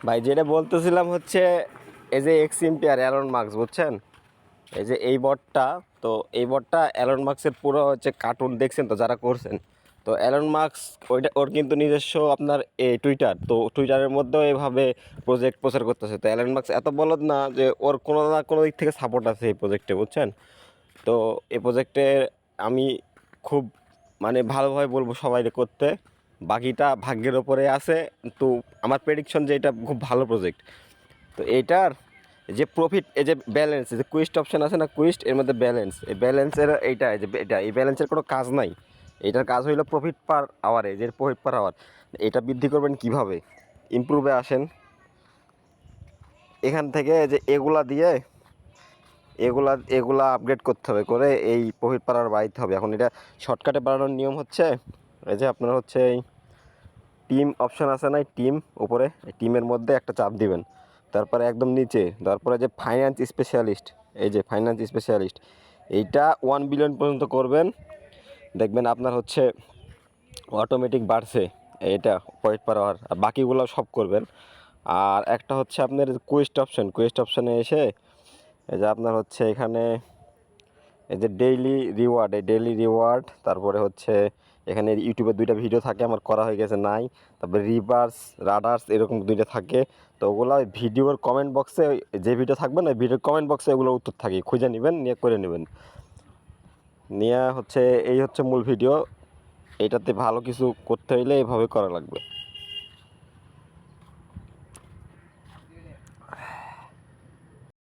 ভাই যেটা বলতেছিলাম হচ্ছে এই যে এক্স এম্পিয়ার অ্যালন মার্কস বুঝছেন, এই যে এই বটটা, তো এই বটটা অ্যালন মার্কসের পুরো হচ্ছে কার্টুন দেখছেন তো যারা করছেন, তো অ্যালন মার্কস ওইটা ওর কিন্তু নিজস্ব আপনার এই টুইটার, তো টুইটারের মধ্যেও এভাবে প্রজেক্ট প্রচার করতেছে। তো অ্যালন মার্কস এত বলদ না যে ওর কোনো না কোনো দিক থেকে সাপোর্ট আছে এই প্রজেক্টে বুঝছেন। তো এই প্রজেক্টে আমি খুব মানে ভালোভাবে বলবো সবাইকে করতে, বাকিটা ভাগ্যের ওপরে আছে। তো আমার প্রেডিকশন যে এটা খুব ভালো প্রজেক্ট। তো এইটার যে প্রফিট, এই যে ব্যালেন্স, যে কুইস্ট অপশন আছে না, কুইস্ট এর মধ্যে ব্যালেন্স, এই ব্যালেন্সের এইটা, এই যে এটা, এই ব্যালেন্সের কোনো কাজ নাই। এটার কাজ হইলো প্রফিট পার আওয়ারে, যে প্রফিট পার আওয়ার এটা বৃদ্ধি করবেন কিভাবে, ইমপ্রুভে আসেন। এখান থেকে যে এগুলা দিয়ে এগুলা আপগ্রেড করতে হবে, করে এই প্রফিট পার আওয়ার বাড়াইতে হবে। এখন এটা শর্টকাটে বাড়ানোর নিয়ম হচ্ছে এই যে আপনার হচ্ছে এই টিম অপশন আছে না, টিম উপরে, এই টিমের মধ্যে একটা চাপ দিবেন, তারপরে একদম নিচে, তারপরে যে ফাইন্যান্স স্পেশালিস্ট, এই যে ফাইন্যান্স স্পেশালিস্ট, এইটা 1 বিলিয়ন পর্যন্ত করবেন, দেখবেন আপনার হচ্ছে অটোমেটিক বাড়ছে এটা পয়েন্ট পার আওয়ার। আর বাকিগুলো সব করবেন। আর একটা হচ্ছে আপনার কুইস্ট অপশন, কুইস্ট অপশানে এসে এই যে আপনার হচ্ছে এখানে এই যে ডেইলি রিওয়ার্ড, এই ডেইলি রিওয়ার্ড, তারপরে হচ্ছে এখানে ইউটিউবে 2টা ভিডিও থাকে, আমার করা হয়ে গেছে নাই, তারপরে রিভার্স রাডার্স এরকম 2টা থাকে। তো ওগুলো ওই ভিডিওর কমেন্ট বক্সে, যে ভিডিও থাকবে না ভিডিওর কমেন্ট বক্সে ওগুলোর উত্তর থাকে, খুঁজে নেবেন, নিয়ে করে নেবেন। নিয়ে হচ্ছে এই হচ্ছে মূল ভিডিও। এটাতে ভালো কিছু করতে হইলে এইভাবে করা লাগবে।